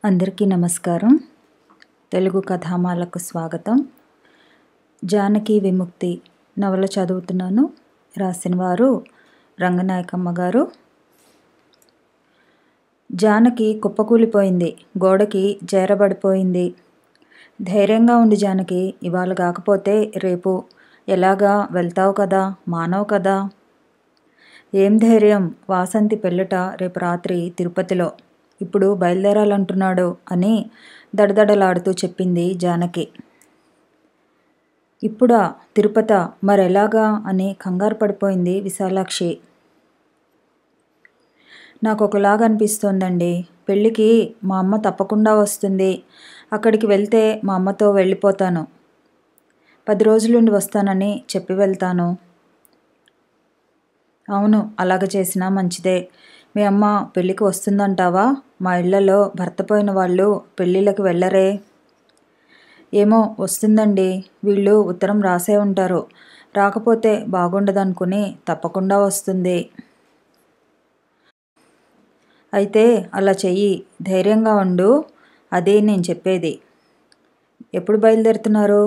అందరికీ నమస్కారం. తెలుగు కథామాలకు స్వాగతం. జానకి విముక్తి నవల చదువుతున్నాను. రాసిన వారు రంగనాయకమ్మ గారు. జానకి కుప్పకూలిపోయింది. గోడకి చేరబడిపోయింది. ధైర్యంగా ఉండి జానకి, ఇవాళ కాకపోతే రేపు ఎలాగా వెళ్తావు కదా, మానవు కదా. ఏం ధైర్యం, వాసంతి పెళ్ళట రేపు రాత్రి తిరుపతిలో, ఇప్పుడు బయలుదేరాలంటున్నాడు అని దడదడలాడుతూ చెప్పింది జానకి. ఇప్పుడా తిరుపత, మరెలాగా అని కంగారు పడిపోయింది విశాలాక్షి. నాకు ఒకలాగా అనిపిస్తోందండి. పెళ్ళికి మా అమ్మ తప్పకుండా వస్తుంది. అక్కడికి వెళ్తే మా అమ్మతో వెళ్ళిపోతాను. 10 రోజులుండి వస్తానని చెప్పి వెళ్తాను. అవును, అలాగ చేసినా మంచిదే. మీ అమ్మ పెళ్ళికి వస్తుందంటావా? మా ఇళ్లలో భర్త పోయిన వాళ్ళు పెళ్ళిళ్ళకి వెళ్ళరే. ఏమో, వస్తుందండి. వీళ్ళు ఉత్తరం రాసే ఉంటారు. రాకపోతే బాగుండదనుకుని తప్పకుండా వస్తుంది. అయితే అలా చెయ్యి, ధైర్యంగా ఉండు. అదే నేను చెప్పేది. ఎప్పుడు బయలుదేరుతున్నారు?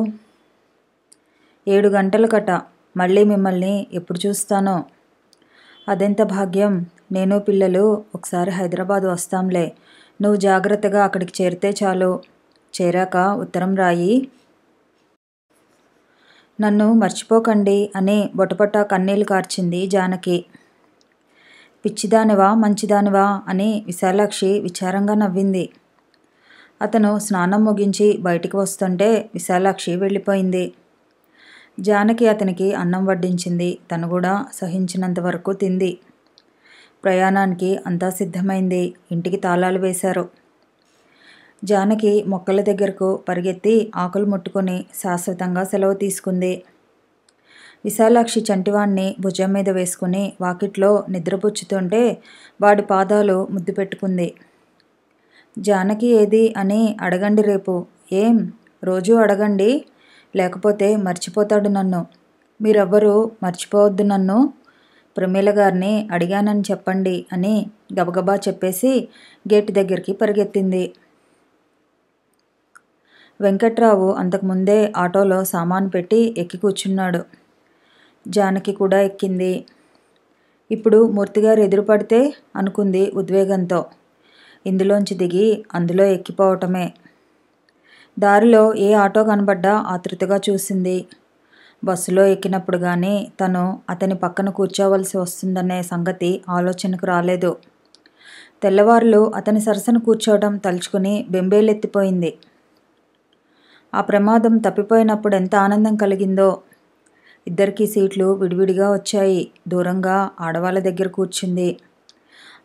7 గంటలకట. మళ్ళీ మిమ్మల్ని ఎప్పుడు చూస్తానో. అదెంత భాగ్యం. నేను పిల్లలు ఒకసారి హైదరాబాద్ వస్తాంలే. నువ్వు జాగ్రత్తగా అక్కడికి చేరితే చాలు. చేరాక ఉత్తరం రాయి. నన్ను మర్చిపోకండి అని బొటబొట కన్నీళ్లు కార్చింది జానకి. పిచ్చిదానివా మంచిదానివా అని విశాలాక్షి విచారంగా నవ్వింది. అతను స్నానం ముగించి బయటికి వస్తుంటే విశాలాక్షి వెళ్ళిపోయింది. జానకి అతనికి అన్నం వడ్డించింది. తను కూడా సహించినంత వరకు తింది. ప్రయాణానికి అంతా సిద్ధమైంది. ఇంటికి తాళాలు వేశారు. జానకి మొక్కల దగ్గరకు పరిగెత్తి ఆకులు ముట్టుకొని శాశ్వతంగా సెలవు తీసుకుంది. విశాలాక్షి చంటివాణ్ణి భుజం మీద వేసుకుని వాకిట్లో నిద్రపుచ్చుతుంటే వాడి పాదాలు ముద్దు పెట్టుకుంది. జానకి ఏది అని అడగండి రేపు. ఏం, రోజూ అడగండి, లేకపోతే మర్చిపోతాడు నన్ను. మీరెవ్వరూ మర్చిపోవద్దు నన్ను. ప్రమీల గారిని అడిగానని చెప్పండి అని గబగబా చెప్పేసి గేటు దగ్గరికి పరిగెత్తింది. వెంకట్రావు అంతకుముందే ఆటోలో సామాను పెట్టి ఎక్కి కూర్చున్నాడు. జానకి కూడా ఎక్కింది. ఇప్పుడు మూర్తిగారు ఎదురుపడితే అనుకుంది ఉద్వేగంతో. ఇందులోంచి దిగి అందులో ఎక్కిపోవటమే. దారిలో ఏ ఆటో కనబడ్డా ఆతృతగా చూసింది. బస్సులో ఎక్కినప్పుడు కానీ తను అతని పక్కన కూర్చోవలసి వస్తుందనే సంగతి ఆలోచనకు రాలేదు. తెల్లవారులు అతని సరసన కూర్చోవడం తలుచుకుని బెంబేలెత్తిపోయింది. ఆ ప్రమాదం తప్పిపోయినప్పుడు ఎంత ఆనందం కలిగిందో. ఇద్దరికీ సీట్లు విడివిడిగా వచ్చాయి. దూరంగా ఆడవాళ్ళ దగ్గర కూర్చుంది.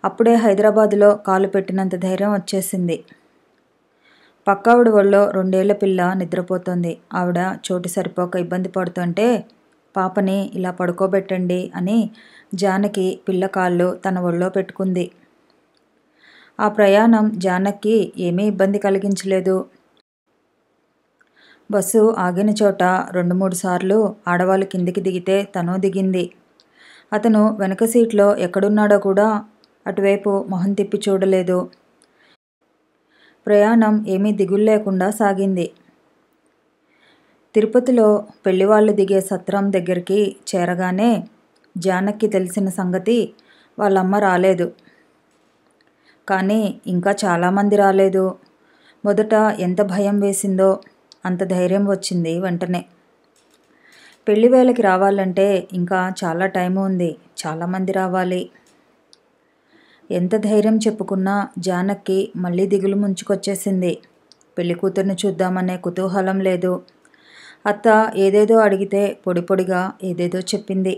అప్పుడే హైదరాబాదులో కాలు పెట్టినంత ధైర్యం వచ్చేసింది. పక్కావిడ ఒళ్ళో 2 ఏళ్ల పిల్ల నిద్రపోతోంది. ఆవిడ చోటు సరిపోక ఇబ్బంది పడుతుంటే పాపని ఇలా పడుకోబెట్టండి అని జానకి పిల్ల కాళ్ళు తన ఒళ్ళో పెట్టుకుంది. ఆ ప్రయాణం జానకి ఏమీ ఇబ్బంది కలిగించలేదు. బస్సు ఆగిన చోట 2-3 సార్లు ఆడవాళ్ళు కిందికి దిగితే తను దిగింది. అతను వెనక సీట్లో ఎక్కడున్నాడో కూడా అటువైపు మొహం తిప్పి చూడలేదు. ప్రయాణం ఏమీ దిగుల్లేకుండా సాగింది. తిరుపతిలో పెళ్లివాళ్లు దిగే సత్రం దగ్గరికి చేరగానే జానకి తెలిసిన సంగతి వాళ్ళమ్మ రాలేదు. కానీ ఇంకా చాలామంది రాలేదు. మొదట ఎంత భయం వేసిందో, అంత ధైర్యం వచ్చింది వెంటనే. పెళ్లివేళకి రావాలంటే ఇంకా చాలా టైము ఉంది. చాలామంది రావాలి. ఎంత ధైర్యం చెప్పుకున్నా జానకి మళ్ళీ దిగులు ముంచుకొచ్చేసింది. పెళ్లి కూతుర్ని చూద్దామనే కుతూహలం లేదు. అత్త ఏదేదో అడిగితే పొడి పొడిగా ఏదేదో చెప్పింది.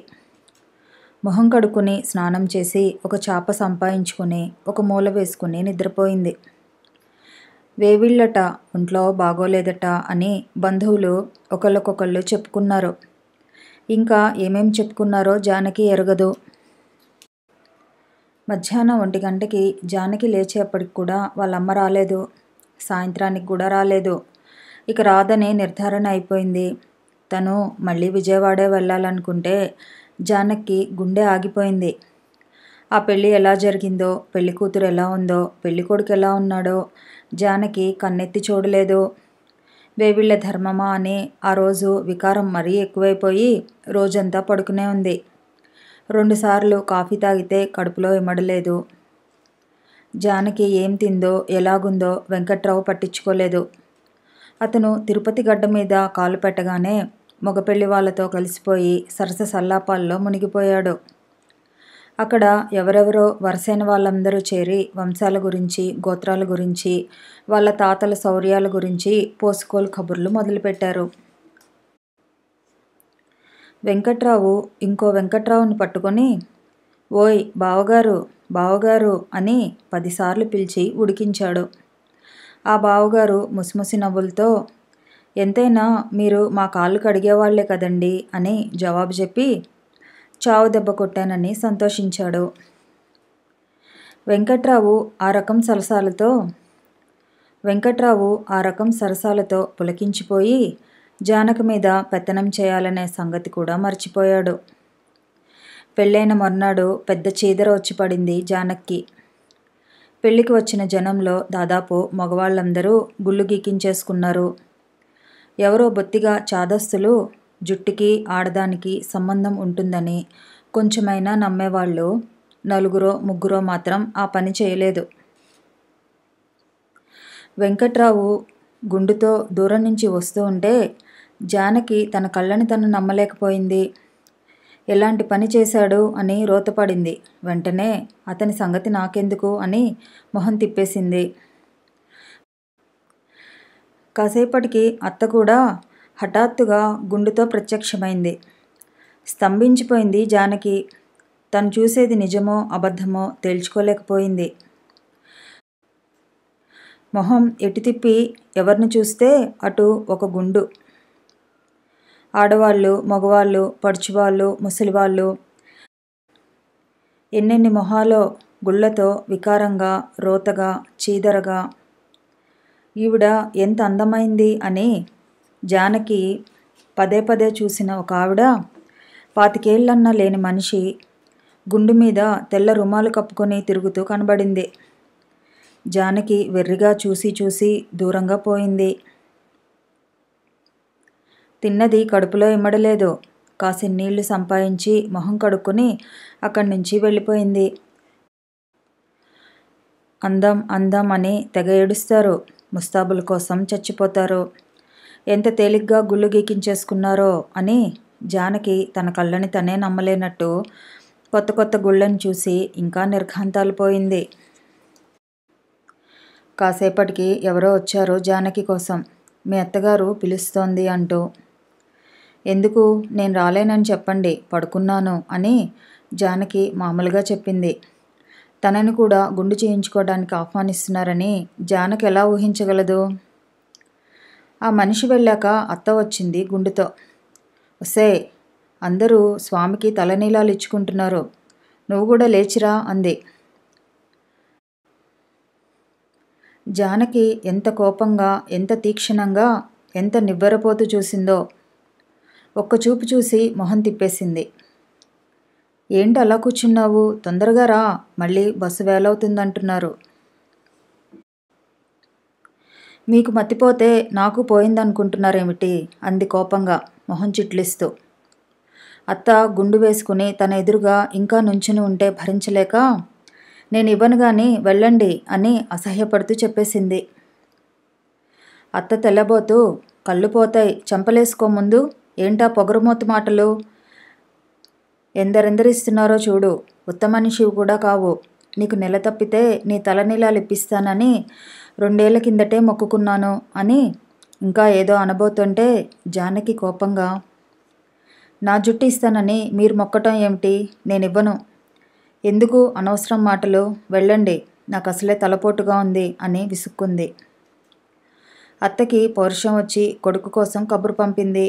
మొహం కడుక్కుని స్నానం చేసి ఒక చాప సంపాయించుకుని ఒక మూల వేసుకుని నిద్రపోయింది. వేవిళ్ళట, ఒంట్లో బాగోలేదట అని బంధువులు ఒకళ్ళకొకళ్ళు చెప్పుకున్నారు. ఇంకా ఏమేం చెప్పుకున్నారో జానకి ఎరగదు. మధ్యాహ్నం 1 గంటకి జానకి లేచేప్పటికి కూడా వాళ్ళమ్మ రాలేదు. సాయంత్రానికి కూడా రాలేదు. ఇక రాదని నిర్ధారణ అయిపోయింది. తను మళ్ళీ విజయవాడే వెళ్ళాలనుకుంటే జానకి గుండె ఆగిపోయింది. ఆ పెళ్ళి ఎలా జరిగిందో, పెళ్లి కూతురు ఎలా ఉందో, పెళ్ళికొడుకు ఎలా ఉన్నాడో, జానకి కన్నెత్తి చూడలేదు. వేవిళ్ళ ధర్మమా అని ఆ రోజు వికారం మరీ ఎక్కువైపోయి రోజంతా పడుకునే ఉంది. 2 సార్లు కాఫీ తాగితే కడుపులో ఇమడలేదు. జానకి ఏం తిందో ఎలాగుందో వెంకట్రావు పట్టించుకోలేదు. అతను తిరుపతి గడ్డ మీద కాలు పెట్టగానే మగపెళ్లి వాళ్ళతో కలిసిపోయి సరస సల్లాపాల్లో మునిగిపోయాడు. అక్కడ ఎవరెవరో వరసైన వాళ్ళందరూ చేరి వంశాల గురించి, గోత్రాల గురించి, వాళ్ళ తాతల శౌర్యాల గురించి పోసుకోలు కబుర్లు మొదలుపెట్టారు. వెంకట్రావు ఇంకో వెంకట్రావుని పట్టుకొని, ఓయ్ బావగారు, బావగారు అని 10 సార్లు పిలిచి ఉడికించాడు. ఆ బావగారు ముసిముసి నవ్వులతో, ఎంతైనా మీరు మా కాళ్ళు కడిగేవాళ్లే కదండి అని జవాబు చెప్పి చావు దెబ్బ కొట్టానని సంతోషించాడు. వెంకట్రావు ఆ రకం సరసాలతో పులకించిపోయి జానకి మీద పెత్తనం చేయాలనే సంగతి కూడా మర్చిపోయాడు. పెళ్ళైన మర్నాడు పెద్ద చీదర వచ్చి పడింది జానక్కి. పెళ్లికి వచ్చిన జనంలో దాదాపు మగవాళ్ళందరూ గుళ్ళు గీకించేసుకున్నారు. ఎవరో బొత్తిగా చాదస్తులు జుట్టుకి ఆడదానికి సంబంధం ఉంటుందని కొంచెమైనా నమ్మేవాళ్ళు 4-3 మాత్రం ఆ పని చేయలేదు. వెంకట్రావు గుండుతో దూరం నుంచి వస్తూ ఉంటే జానకి తన కళ్ళని తను నమ్మలేకపోయింది. ఎలాంటి పని చేశాడు అని రోతపడింది. వెంటనే అతని సంగతి నాకెందుకు అని మొహం తిప్పేసింది. కాసేపటికి అత్త కూడా హఠాత్తుగా గుండుతో ప్రత్యక్షమైంది. స్తంభించిపోయింది జానకి. తను చూసేది నిజమో అబద్ధమో తేల్చుకోలేకపోయింది. మొహం ఎటు తిప్పి ఎవరిని చూస్తే అటు ఒక గుండు. ఆడవాళ్ళు, మగవాళ్ళు, పడుచువాళ్ళు, ముసలివాళ్ళు, ఎన్నెన్ని మొహాలో గుళ్ళతో వికారంగా, రోతగా, చీదరగా. ఈవిడ ఎంత అందమైంది అని జానకి పదే చూసిన ఒక ఆవిడ 25 ఏళ్లన్నా లేని మనిషి గుండు మీద తెల్ల రుమాలు కప్పుకొని తిరుగుతూ కనబడింది. జానకి వెర్రిగా చూసి దూరంగా పోయింది. తిన్నది కడుపులో ఇమ్మడలేదు. కాసిన్నీళ్లు సంపాదించి మొహం కడుక్కుని అక్కడి నుంచి వెళ్ళిపోయింది. అందం అని తెగ ఏడుస్తారు. ముస్తాబుల కోసం చచ్చిపోతారు. ఎంత తేలిగ్గా గుళ్ళు గీకించేసుకున్నారో అని జానకి తన కళ్ళని తనే నమ్మలేనట్టు కొత్త గుళ్ళని చూసి ఇంకా నిర్ఘాంతాలు పోయింది. కాసేపటికి ఎవరో వచ్చారు జానకి కోసం. మీ అత్తగారు పిలుస్తోంది అంటూ. ఎందుకు, నేను రాలేనని చెప్పండి, పడుకున్నాను అని జానకి మామూలుగా చెప్పింది. తనని కూడా గుండు చేయించుకోవడానికి ఆహ్వానిస్తున్నారని జానకి ఎలా ఊహించగలదు? ఆ మనిషి వెళ్ళాక అత్త వచ్చింది గుండుతో. ఒసే, అందరూ స్వామికి తలనీలాలు ఇచ్చుకుంటున్నారు, నువ్వు కూడా లేచిరా అంది. జానకి ఎంత కోపంగా, ఎంత తీక్షణంగా, ఎంత నివ్వెరపోతూ చూసిందో. ఒక్క చూపు చూసి మొహం తిప్పేసింది. ఏంటి అలా కూర్చున్నావు, తొందరగా రా, మళ్ళీ బస్సు వేలవుతుందంటున్నారు. మీకు మతిపోతే నాకు పోయిందనుకుంటున్నారేమిటి అంది కోపంగా మొహం చిట్లిస్తూ. అత్త గుండు వేసుకుని తన ఎదురుగా ఇంకా నుంచుని ఉంటే భరించలేక, నేను ఇవ్వను గాని వెళ్ళండి అని అసహ్యపడుతూ చెప్పేసింది. అత్త తెల్లబోతూ, కళ్ళు పోతాయి, చెంపలేసుకో ముందు, ఏంటా పొగరుమోతు మాటలు, ఎందరెందరిస్తున్నారో చూడు, ఉత్త మనిషివి కూడా కావు, నీకు నెల తప్పితే నీ తలనీలాలు ఇప్పిస్తానని 2 ఏళ్ల కిందటే మొక్కుకున్నాను అని ఇంకా ఏదో అనబోతుంటే జానకి కోపంగా, నా జుట్టు ఇస్తానని మీరు మొక్కటం ఏమిటి, నేనివ్వను, ఎందుకు అనవసరం మాటలు, వెళ్ళండి, నాకు అసలే తలపోటుగా ఉంది అని విసుక్కుంది. అత్తకి పౌరుషం వచ్చి కొడుకు కోసం కబురు పంపింది.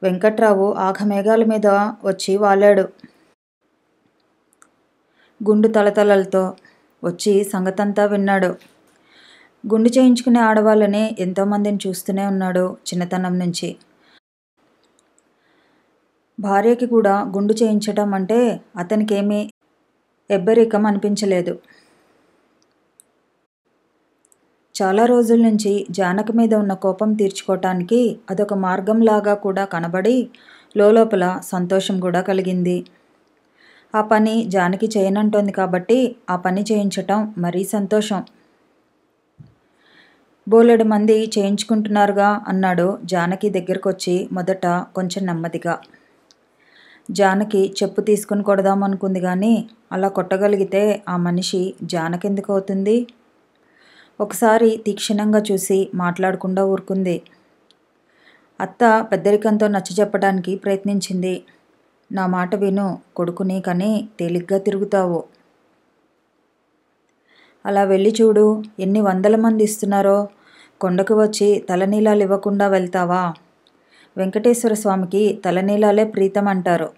వెంకట్రావు ఆఘమేఘాల మీద వచ్చి వాలాడు. గుండు తలతలలతో వచ్చి సంగతంతా విన్నాడు. గుండు చేయించుకునే ఆడవాళ్ళని ఎంతోమందిని చూస్తూనే ఉన్నాడు చిన్నతనం నుంచి. భార్యకి కూడా గుండు చేయించటం అంటే అతనికేమీ ఎబ్బెరికం అనిపించలేదు. చాలా రోజుల నుంచి జానకి మీద ఉన్న కోపం తీర్చుకోవటానికి అదొక మార్గంలాగా కూడా కనబడి లోపల సంతోషం కూడా కలిగింది. ఆ పని జానకి చేయనంటోంది కాబట్టి ఆ పని చేయించటం మరీ సంతోషం. బోలెడు మంది చేయించుకుంటున్నారుగా అన్నాడు జానకి దగ్గరకొచ్చి మొదట కొంచెం నెమ్మదిగా. జానకి చెప్పు తీసుకుని కొడదామనుకుంది కానీ అలా కొట్టగలిగితే ఆ మనిషి జానకెందుకు అవుతుంది? ఒకసారి తీక్షణంగా చూసి మాట్లాడకుండా ఊరుకుంది. అత్త పెద్దరికంతో నచ్చజెప్పడానికి ప్రయత్నించింది. నా మాట విను, కొడుకుని కని తేలిగ్గా తిరుగుతావు. అలా వెళ్ళి చూడు, ఎన్ని వందల మంది ఇస్తున్నారో. కొండకు వచ్చి తలనీలాలు ఇవ్వకుండా వెళ్తావా? వెంకటేశ్వర స్వామికి తలనీలాలే ప్రీతం అంటారు.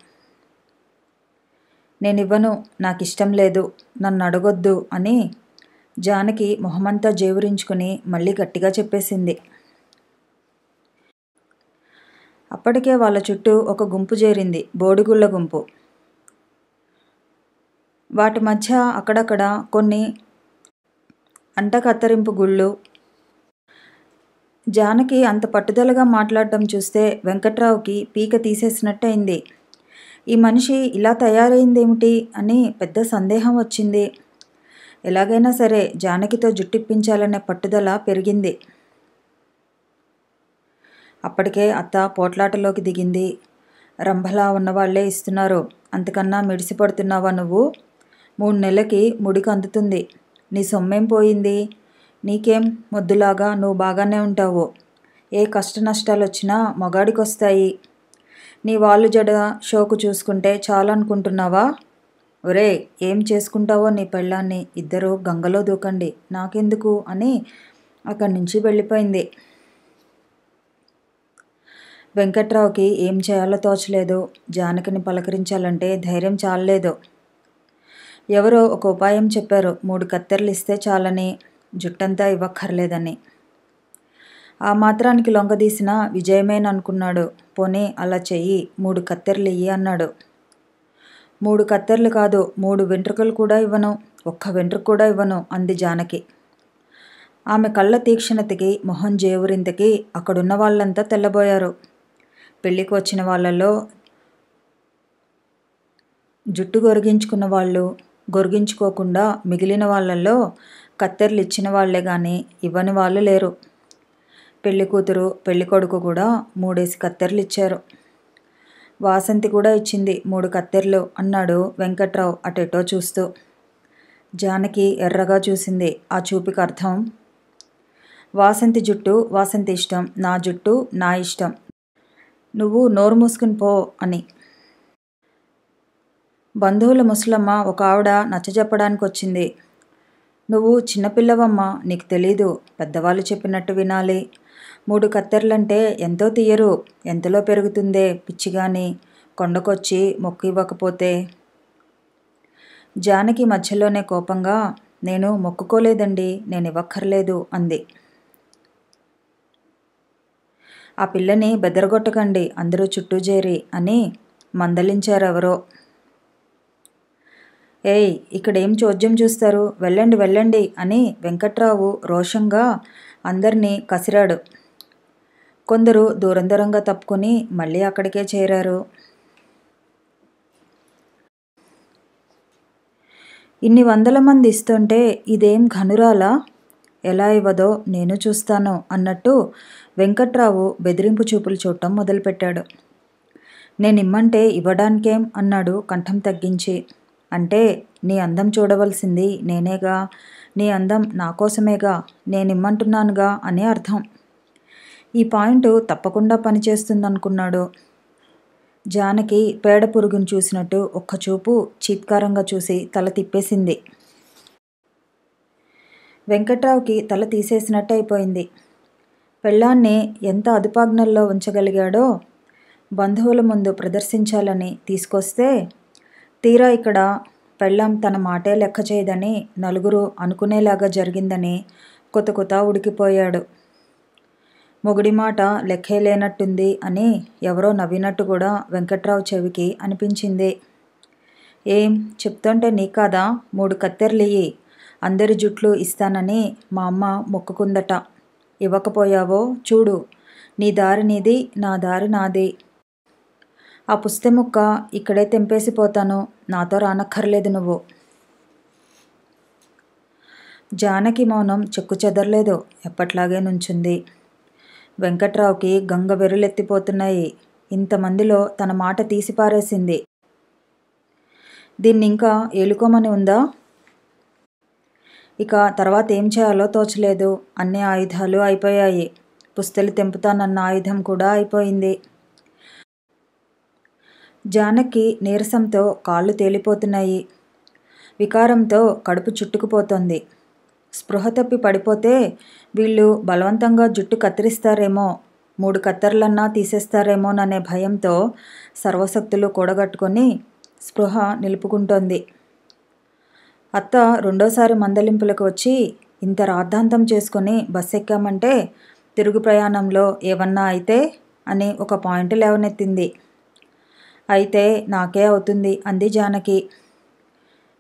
నేనివ్వను, నాకిష్టం లేదు, నన్ను అడగొద్దు అని జానకి మొహమంతా జేవురించుకుని మళ్ళీ గట్టిగా చెప్పేసింది. అప్పటికే వాళ్ళ చుట్టూ ఒక గుంపు చేరింది, బోడిగుళ్ళ గుంపు. వాటి మధ్య అక్కడక్కడ కొన్ని అంటకత్తరింపు గుళ్ళు. జానకి అంత పట్టుదలగా మాట్లాడటం చూస్తే వెంకట్రావుకి పీక తీసేసినట్టయింది. ఈ మనిషి ఇలా తయారైందేమిటి అని పెద్ద సందేహం వచ్చింది. ఎలాగైనా సరే జానకితో జుట్టిప్పించాలనే పట్టుదల పెరిగింది. అప్పటికే అత్త పోట్లాటలోకి దిగింది. రంభలా ఉన్నవాళ్లే ఇస్తున్నారు, అంతకన్నా మిడిసిపడుతున్నావా నువ్వు? 3 నెలలకి ముడికి అందుతుంది. నీ సొమ్మేం పోయింది? నీకేం మొద్దులాగా నువ్వు బాగానే ఉంటావు. ఏ కష్ట నష్టాలొచ్చినా మగాడికొస్తాయి. నీ వాళ్ళు జడ షోకు చూసుకుంటే చాలనుకుంటున్నావా? ఒరే, ఏం చేసుకుంటావో నీ పెళ్ళాన్ని, ఇద్దరూ గంగలో దూకండి, నాకెందుకు అని అక్కడి నుంచి వెళ్ళిపోయింది. వెంకట్రావుకి ఏం చేయాలో తోచలేదు. జానకిని పలకరించాలంటే ధైర్యం చాలలేదు. ఎవరో ఒక ఉపాయం చెప్పారు, 3 కత్తెరలు ఇస్తే చాలని, జుట్టంతా ఇవ్వక్కర్లేదని. ఆ మాత్రానికి లొంగదీసిన విజయమేననుకున్నాడు. పోనీ అలా చెయ్యి, 3 కత్తెరలు ఇయ్యి అన్నాడు. 3 కత్తెరలు కాదు, 3 వెంట్రుకలు కూడా ఇవ్వను, ఒక్క వెంట్రుక కూడా ఇవ్వను అంది జానకి. ఆమె కళ్ళ తీక్షణతకి, మొహం జేవురింతకి అక్కడున్న వాళ్ళంతా తెల్లబోయారు. పెళ్ళికి వచ్చిన వాళ్ళలో జుట్టు గొరిగించుకున్న వాళ్ళు, గొరిగించుకోకుండా మిగిలిన వాళ్ళల్లో కత్తెరలు ఇచ్చిన వాళ్లే గాని ఇవ్వని వాళ్ళు లేరు. పెళ్లి కూతురు పెళ్లి కొడుకు కూడా 3 కత్తెరలు ఇచ్చారు. వాసంతి కూడా ఇచ్చింది 3 కత్తెరలు అన్నాడు వెంకట్రావు అటెటో చూస్తూ. జానకి ఎర్రగా చూసింది. ఆ చూపుకి అర్థం, వాసంతి జుట్టు వాసంతి ఇష్టం, నా జుట్టు నా ఇష్టం, నువ్వు నోరు మూసుకుని పో అని. బంధువుల ముసలమ్మ ఒక ఆవిడ నచ్చజెప్పడానికి వచ్చింది. నువ్వు చిన్నపిల్లవమ్మా, నీకు తెలీదు, పెద్దవాళ్ళు చెప్పినట్టు వినాలి. 3 కత్తెరలంటే ఎంతో తీయరు, ఎంతలో పెరుగుతుందే పిచ్చిగాని, కొండకొచ్చి మొక్కు ఇవ్వకపోతే. జానకి మధ్యలోనే కోపంగా, నేను మొక్కుకోలేదండి, నేను ఇవ్వక్కర్లేదు అంది. ఆ పిల్లని బెదరగొట్టకండి అందరూ చుట్టూ చేరి అని మందలించారెవరో. ఏయ్, ఇక్కడేం చోద్యం చూస్తారు, వెళ్ళండి వెళ్ళండి అని వెంకట్రావు రోషంగా అందర్నీ కసిరాడు. కొందరు దూరం దూరంగా తప్పుకుని మళ్ళీ అక్కడికే చేరారు. ఇన్ని వందల మంది ఇస్తుంటే ఇదేం ఘనురాలా? ఎలా ఇవ్వదో నేను చూస్తాను అన్నట్టు వెంకట్రావు బెదిరింపు చూపులు చూడటం మొదలుపెట్టాడు. నేనిమ్మంటే ఇవ్వడానికేం అన్నాడు కంఠం తగ్గించి. అంటే నీ అందం చూడవలసింది నేనేగా, నీ అందం నా కోసమేగా, నేనిమ్మంటున్నానుగా అని అర్థం. ఈ పాయింట్ తప్పకుండా పనిచేస్తుందనుకున్నాడు. జానకి పేడ పురుగును చూసినట్టు ఒక్కచూపు చీత్కారంగా చూసి తల తిప్పేసింది. వెంకట్రావుకి తల తీసేసినట్టు అయిపోయింది. పెళ్ళాన్ని ఎంత అదుపాజ్ఞల్లో ఉంచగలిగాడో బంధువుల ముందు ప్రదర్శించాలని తీసుకొస్తే, తీరా ఇక్కడ పెళ్ళాం తన మాటే లెక్క చేయదని నలుగురు అనుకునేలాగా జరిగిందని కొత్త ఉడికిపోయాడు. మొగుడి మాట లెక్కే లేనట్టుంది అని ఎవరో నవ్వినట్టు కూడా వెంకట్రావు చెవికి అనిపించింది. ఏం చెప్తుంటే నీకాదా, 3 కత్తెరలియ్యి, అందరి జుట్లు ఇస్తానని మా అమ్మ మొక్కుకుందట. ఇవ్వకపోయావో చూడు, నీ దారి నీది, నా దారి నాది. ఆ పుస్తె ముక్క ఇక్కడే తెంపేసిపోతాను, నాతో రానక్కర్లేదు నువ్వు. జానకి మౌనం చెక్కు చెదరలేదు, ఎప్పట్లాగే నుంచుంది. వెంకట్రావుకి గంగ వెర్రులెత్తిపోతున్నాయి. ఇంతమందిలో తన మాట తీసిపారేసింది. దీన్నింకా ఏలుకోమని ఉందా? ఇక తర్వాత ఏం చేయాలో తోచలేదు. అన్ని ఆయుధాలు అయిపోయాయి. పుస్తెలు తెంపుతానన్న ఆయుధం కూడా అయిపోయింది. జానకి నీరసంతో కాళ్ళు తేలిపోతున్నాయి. వికారంతో కడుపు చుట్టుకుపోతోంది. స్పృహ తప్పి పడిపోతే వీళ్ళు బలవంతంగా జుట్టు కత్తిరిస్తారేమో, 3 కత్తెరలన్నా తీసేస్తారేమోననే భయంతో సర్వశక్తులు కూడగట్టుకొని స్పృహ నిలుపుకుంటోంది. అత్త రెండోసారి మందలింపులకు వచ్చి, ఇంత రాద్ధాంతం చేసుకుని బస్సు ఎక్కామంటే తిరుగు ప్రయాణంలో ఏవన్నా అయితే అని ఒక పాయింట్ లేవనెత్తింది. అయితే నాకే అవుతుంది అంది జానకి.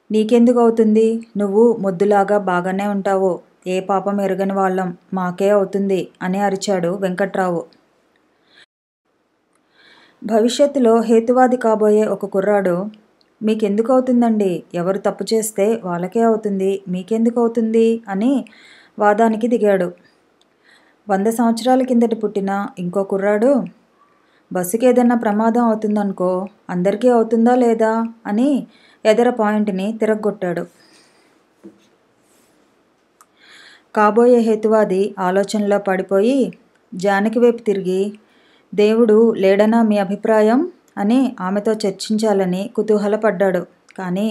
నీకెందుకు అవుతుంది? నువ్వు మొద్దులాగా బాగానే ఉంటావు. ఏ పాపం ఎరగని వాళ్ళం, మాకే అవుతుంది అని అరిచాడు వెంకట్రావు. భవిష్యత్తులో హేతువాది కాబోయే ఒక కుర్రాడు, మీకెందుకు అవుతుందండి, ఎవరు తప్పు చేస్తే వాళ్ళకే అవుతుంది, మీకెందుకు అవుతుంది అని వాదానికి దిగాడు. 100 సంవత్సరాల కిందట పుట్టిన ఇంకో కుర్రాడు, బస్సుకి ఏదన్నా ప్రమాదం అవుతుందనుకో, అందరికీ అవుతుందా లేదా అని ఎదర పాయింట్ని తిరగ్గొట్టాడు. కాబోయే హేతువాది ఆలోచనలో పడిపోయి జానకి వైపు తిరిగి, దేవుడు లేడనా మీ అభిప్రాయం అని ఆమెతో చర్చించాలని కుతూహలపడ్డాడు. కానీ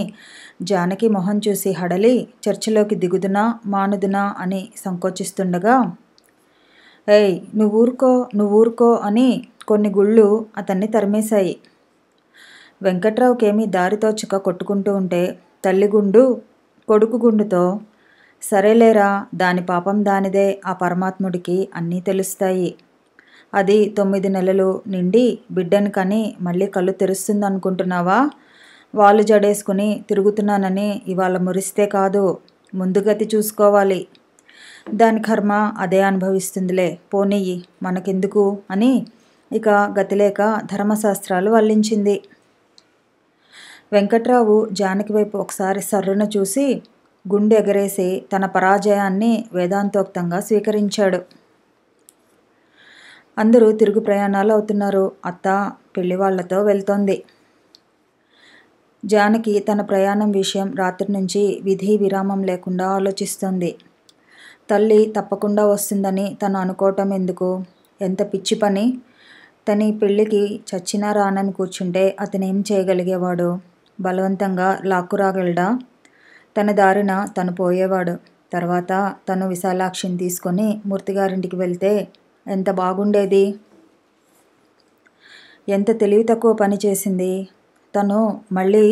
జానకి మొహం చూసి హడలి చర్చలోకి దిగుదునా మానుదునా అని సంకోచిస్తుండగా, ఏయ్ నువ్వూరుకో అని కొన్ని గుళ్ళు అతన్ని తరిమేశాయి. వెంకట్రావుకేమీ దారితోచక కొట్టుకుంటూ ఉంటే తల్లి గుండు కొడుకు గుండుతో, సరేలేరా, దాని పాపం దానిదే, ఆ పరమాత్ముడికి అన్నీ తెలుస్తాయి. అది 9 నెలలు నిండి బిడ్డను కని మళ్ళీ కళ్ళు తెరుస్తుందనుకుంటున్నావా? వాళ్ళు జడేసుకుని తిరుగుతున్నానని ఇవాళ మురిస్తే కాదు, ముందుగతి చూసుకోవాలి. దాని కర్మ అదే అనుభవిస్తుందిలే, పోనీయి, మనకెందుకు అని ఇక గతిలేక ధర్మశాస్త్రాలు వల్లించింది. వెంకట్రావు జానకి వైపు ఒకసారి సర్రున చూసి గుండె ఎగరేసి తన పరాజయాన్ని వేదాంతోక్తంగా స్వీకరించాడు. అందరూ తిరుగు ప్రయాణాలు అవుతున్నారు. అత్త పెళ్లివాళ్లతో వెళ్తోంది. జానకి తన ప్రయాణం విషయం రాత్రి నుంచి విధి విరామం లేకుండా ఆలోచిస్తోంది. తల్లి తప్పకుండా వస్తుందని తను అనుకోవటం ఎందుకు? ఎంత పిచ్చి పని! తని పెళ్ళికి చచ్చినా రానని కూర్చుంటే అతనేం చేయగలిగేవాడు? బలవంతంగా లాక్కురాగలడా? తన దారిన తను పోయేవాడు. తర్వాత తను విశాలాక్షిని తీసుకొని మూర్తిగారింటికి వెళ్తే ఎంత బాగుండేది. ఎంత తెలివి తక్కువ పని చేసింది. తను మళ్ళీ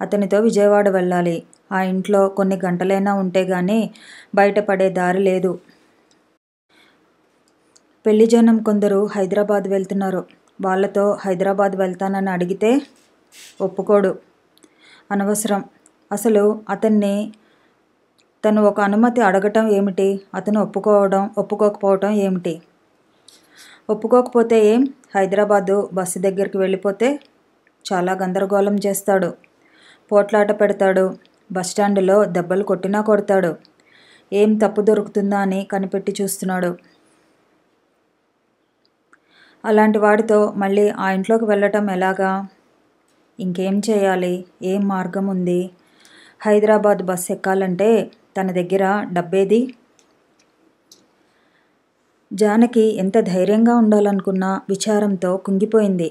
అతనితో విజయవాడ వెళ్ళాలి. ఆ ఇంట్లో కొన్ని గంటలైనా ఉంటే గానీ బయటపడే దారి లేదు. పెళ్లి జనం కొందరు హైదరాబాద్ వెళ్తున్నారు. వాళ్ళతో హైదరాబాద్ వెళ్తానని అడిగితే ఒప్పుకోడు. అనవసరం. అసలు అతన్ని తను ఒక అనుమతి అడగటం ఏమిటి? అతను ఒప్పుకోకపోవటం ఏమిటి? ఒప్పుకోకపోతే ఏం? హైదరాబాదు బస్సు దగ్గరికి వెళ్ళిపోతే చాలా గందరగోళం చేస్తాడు. పోట్లాట పెడతాడు. బస్టాండులో దెబ్బలు కొట్టినా కొడతాడు. ఏం తప్పు దొరుకుతుందా అని కనిపెట్టి చూస్తున్నాడు. అలాంటి వాడితో మళ్ళీ ఆ ఇంట్లోకి వెళ్ళటం ఎలాగా? ఇంకేం చేయాలి? ఏం మార్గం ఉంది? హైదరాబాద్ బస్సు ఎక్కాలంటే తన దగ్గర డబ్బేది? జానకి ఎంత ధైర్యంగా ఉండాలనుకున్నా విచారంతో కుంగిపోయింది.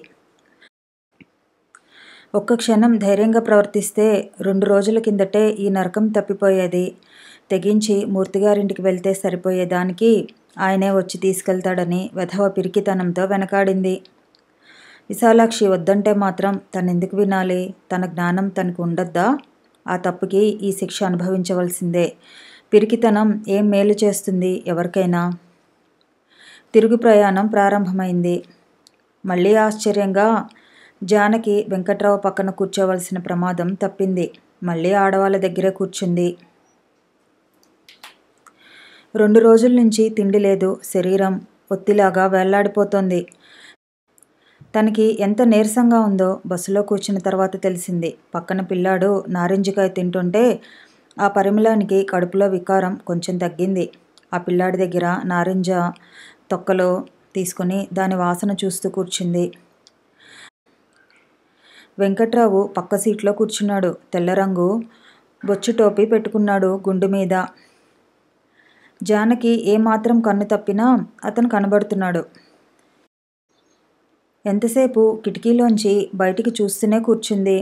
ఒక్క క్షణం ధైర్యంగా ప్రవర్తిస్తే 2 రోజుల కిందటే ఈ నరకం తప్పిపోయేది. తెగించి మూర్తిగారింటికి వెళ్తే సరిపోయేదానికి ఆయనే వచ్చి తీసుకెళ్తాడని వెధవ పిరికితనంతో వెనకాడింది. విశాలాక్షి వద్దంటే మాత్రం తనెందుకు వినాలి? తన జ్ఞానం తనకు ఉండొద్దా? ఆ తప్పుకి ఈ శిక్ష అనుభవించవలసిందే. పిరికితనం ఏం మేలు చేస్తుంది ఎవరికైనా? తిరుగు ప్రయాణం ప్రారంభమైంది. మళ్ళీ ఆశ్చర్యంగా జానకి వెంకట్రావు పక్కన కూర్చోవలసిన ప్రమాదం తప్పింది. మళ్ళీ ఆడవాళ్ళ దగ్గరే కూర్చుంది. 2 రోజుల నుంచి తిండి లేదు. శరీరం ఒత్తిలాగా వేళ్లాడిపోతోంది. తనకి ఎంత నీరసంగా ఉందో బస్సులో కూర్చున్న తర్వాత తెలిసింది. పక్కన పిల్లాడు నారింజకాయ తింటుంటే ఆ పరిమళానికి కడుపులో వికారం కొంచెం తగ్గింది. ఆ పిల్లాడి దగ్గర నారింజ తొక్కలో తీసుకుని దాని వాసన చూస్తూ కూర్చుంది. వెంకట్రావు పక్క సీట్లో కూర్చున్నాడు. తెల్లరంగు బొచ్చు టోపీ పెట్టుకున్నాడు గుండు మీద. జానకి ఏమాత్రం కన్ను తప్పినా అతను కనబడుతున్నాడు. ఎంతసేపు కిటికీలోంచి బయటికి చూస్తూనే కూర్చుంది.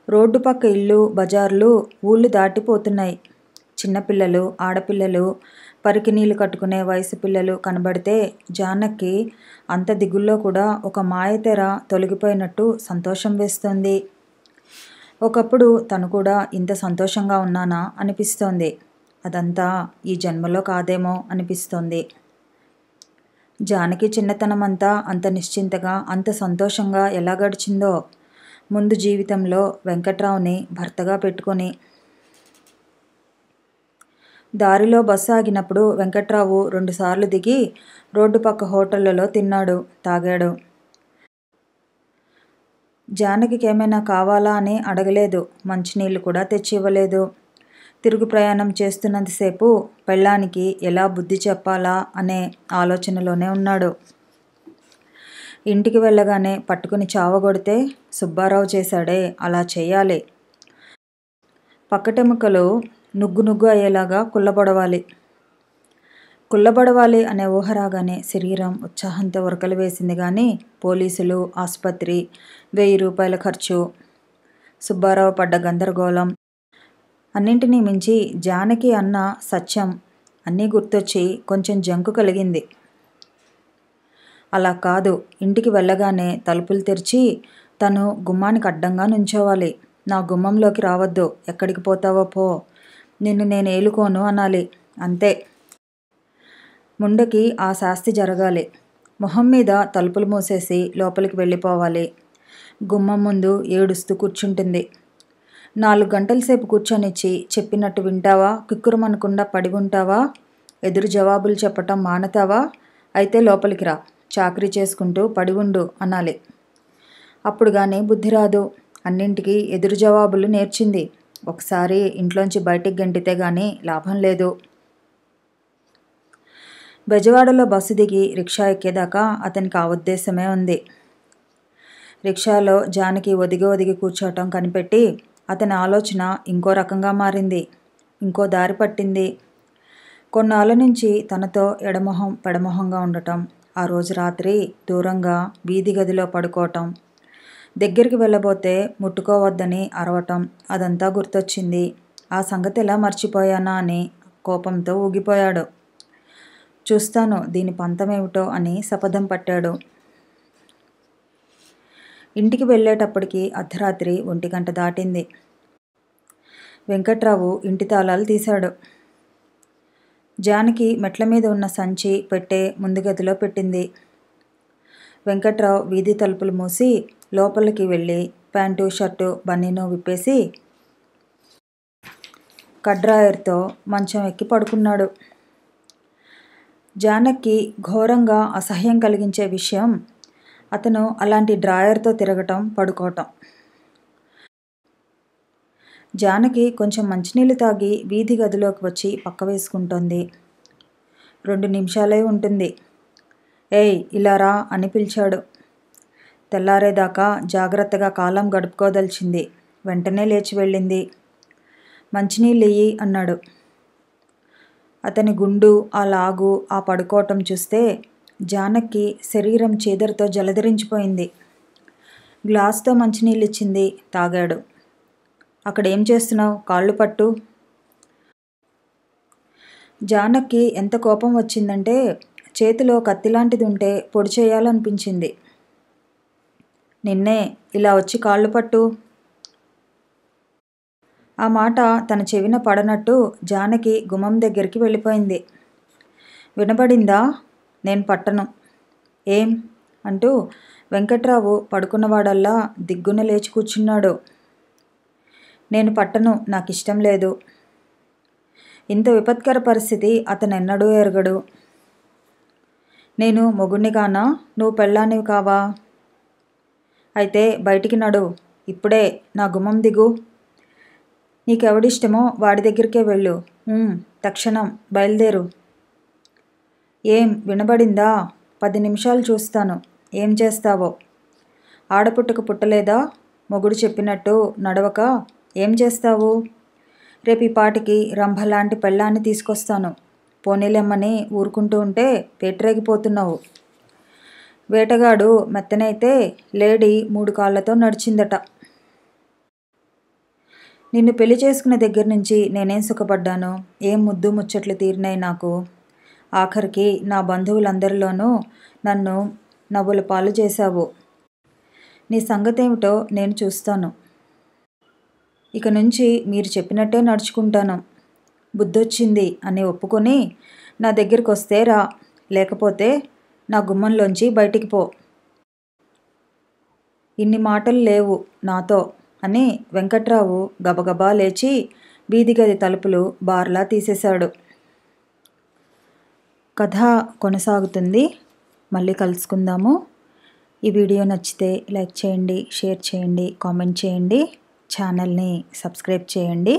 రోడ్డు పక్క ఇళ్ళు, బజార్లు, ఊళ్ళు దాటిపోతున్నాయి. చిన్నపిల్లలు, ఆడపిల్లలు, పరికి నీళ్లు కట్టుకునే వయసు పిల్లలు కనబడితే జానకి అంత దిగుల్లో కూడా ఒక మాయతెర తొలగిపోయినట్టు సంతోషం వేస్తోంది. ఒకప్పుడు తను కూడా ఇంత సంతోషంగా ఉన్నానా అనిపిస్తోంది. అదంతా ఈ జన్మలో కాదేమో అనిపిస్తోంది. జానకి చిన్నతనమంతా అంత నిశ్చింతగా, అంత సంతోషంగా ఎలా గడిచిందో ముందు జీవితంలో వెంకట్రావుని భర్తగా పెట్టుకొని. దారిలో బస్సు ఆగినప్పుడు వెంకట్రావు 2 సార్లు దిగి రోడ్డు పక్క హోటళ్లలో తిన్నాడు, తాగాడు. జానకికి ఏమైనా కావాలా అని అడగలేదు. మంచినీళ్లు కూడా తెచ్చి ఇవ్వలేదు. తిరుగు ప్రయాణం చేస్తున్నంతసేపు పెళ్ళానికి ఎలా బుద్ధి చెప్పాలా అనే ఆలోచనలోనే ఉన్నాడు. ఇంటికి వెళ్ళగానే పట్టుకుని చావగొడితే సుబ్బారావు చేశాడే అలా చేయాలి. పక్కటెముకలు నుగ్గు నుగ్గు అయ్యేలాగా కుళ్ళబడవాలి. కుళ్ళబడవాలి అనే ఊహ రాగానే శరీరం ఉత్సాహంతో ఉరకలు వేసింది. కానీ పోలీసులు, ఆసుపత్రి, 1000 రూపాయల ఖర్చు, సుబ్బారావు పడ్డ గందరగోళం, అన్నింటినీ మించి జానకి అన్న సత్యం అన్నీ గుర్తొచ్చి కొంచెం జంకు కలిగింది. అలా కాదు, ఇంటికి వెళ్ళగానే తలుపులు తెరిచి తను గుమ్మానికి అడ్డంగా నుంచోవాలి. నా గుమ్మంలోకి రావద్దు, ఎక్కడికి పోతావో పో, నిన్ను నేను ఏలుకోను అనాలి. అంతే. ముండకి ఆ శాస్తి జరగాలి. మొహం మీద తలుపులు మూసేసి లోపలికి వెళ్ళిపోవాలి. గుమ్మం ముందు ఏడుస్తూ కూర్చుంటుంది. 4 గంటల సేపు కూర్చొనిచ్చి చెప్పినట్టు వింటావా? కిక్కురుమనకుండా పడి ఉంటావా? ఎదురు జవాబులు చెప్పటం మానతావా? అయితే లోపలికి రా, చాకరీ చేసుకుంటూ పడి ఉండు అనాలి. అప్పుడు కానీ బుద్ధి రాదు. అన్నింటికీ ఎదురు జవాబులు నేర్చింది. ఒకసారి ఇంట్లోంచి బయటికి గెంటితే గానీ లాభం లేదు. బెజవాడలో బస్సు దిగి రిక్షా ఎక్కేదాకా అతనికి ఆ ఉద్దేశమే ఉంది. రిక్షాలో జానకి ఒదిగి ఒదిగి కూర్చోవటం కనిపెట్టి అతని ఆలోచన ఇంకో రకంగా మారింది. ఇంకో దారి పట్టింది. కొన్నాళ్ళ నుంచి తనతో ఎడమొహం పెడమొహంగా ఉండటం, ఆ రోజు రాత్రి దూరంగా వీధి గదిలో పడుకోవటం, దగ్గరికి వెళ్ళబోతే ముట్టుకోవద్దని అరవటం, అదంతా గుర్తొచ్చింది. ఆ సంగతి ఎలా మర్చిపోయానా అని కోపంతో ఊగిపోయాడు. చూస్తాను దీని పంతమేమిటో అని శపథం పట్టాడు. ఇంటికి వెళ్ళేటప్పటికి అర్ధరాత్రి 1 గంట దాటింది. వెంకట్రావు ఇంటి తాళాలు తీశాడు. జానకి మెట్ల మీద ఉన్న సంచి పెట్టే ముందు గదిలో పెట్టింది. వెంకట్రావు వీధి తలుపులు మూసి లోపలికి వెళ్ళి ప్యాంటు, షర్టు, బనీను విప్పేసి కడ్రాయర్తో మంచం ఎక్కి పడుకున్నాడు. జానకి ఘోరంగా అసహ్యం కలిగించే విషయం అతను అలాంటి డ్రాయర్తో తిరగటం, పడుకోవటం. జానకి కొంచెం మంచినీళ్ళు తాగి వీధి గదిలోకి వచ్చి పక్క వేసుకుంటోంది. 2 నిమిషాలే ఉంటుంది. ఏయ్ ఇలా రా అని పిలిచాడు. తెల్లారేదాకా జాగ్రత్తగా కాలం గడుపుకోదలిచింది. వెంటనే లేచి వెళ్ళింది. మంచినీళ్ళెయ్యి అన్నాడు. అతని గుండు, ఆ లాగు, ఆ పడుకోవటం చూస్తే జానకి శరీరం చీదరతో జలధరించిపోయింది. గ్లాసుతో మంచినీళ్ళిచ్చింది. తాగాడు. అక్కడేం చేస్తున్నావు? కాళ్ళు పట్టు. జానకి ఎంత కోపం వచ్చిందంటే చేతిలో కత్తిలాంటిది ఉంటే పొడి చేయాలనిపించింది. నిన్నే, ఇలా వచ్చి కాళ్ళు పట్టు. ఆ మాట తన చెవిన పడనట్టు జానకి గుమ్మం దగ్గరికి వెళ్ళిపోయింది. వినబడిందా? నేను పట్టను. ఏం? అంటూ వెంకట్రావు పడుకున్నవాడల్లా దిగ్గున లేచి కూర్చున్నాడు. నేను పట్టను, నాకిష్టం లేదు. ఇంత విపత్కర పరిస్థితి అతనెన్నడూ ఎరగడు. నేను మొగుణ్ణి కానా, నువ్వు పెళ్ళానివి కావా? అయితే బయటికి నడు, ఇప్పుడే నా గుమ్మం దిగు. నీకెవడిష్టమో వాడి దగ్గరికే వెళ్ళు. తక్షణం బయలుదేరు. ఏం వినబడిందా? 10 నిమిషాలు చూస్తాను, ఏం చేస్తావో. ఆడపుట్టక పుట్టలేదా? మొగుడు చెప్పినట్టు నడవక ఏం చేస్తావు? రేపు ఈ పాటికి రంభలాంటి పెళ్ళాన్ని తీసుకొస్తాను. పోనీలెమ్మని ఊరుకుంటూ ఉంటే పేటరేగిపోతున్నావు. వేటగాడు మెత్తనైతే లేడీ 3 కాళ్ళతో నడిచిందట. నిన్ను పెళ్లి చేసుకున్న దగ్గర నుంచి నేనేం సుఖపడ్డాను, ఏం ముద్దు ముచ్చట్లు తీరినాయి నాకు. ఆఖరికి నా బంధువులందరిలోనూ నన్ను నవ్వుల పాలు చేశావు. నీ సంగతేమిటో నేను చూస్తాను. ఇక నుంచి మీరు చెప్పినట్టే నడుచుకుంటాను. బుద్ధొచ్చింది అని ఒప్పుకొని నా దగ్గరికి వస్తే రా, లేకపోతే నా గుమ్మంలోంచి బయటికి పో. ఇన్ని మాటలు లేవు నాతో అని వెంకట్రావు గబగబా లేచి వీధి గది తలుపులు బార్లా తీసేశాడు. కథ కొనసాగుతుంది. మళ్ళీ కలుసుకుందాము. ఈ వీడియో నచ్చితే లైక్ చేయండి, షేర్ చేయండి, కామెంట్ చేయండి, ఛానల్ని సబ్స్క్రైబ్ చేయండి.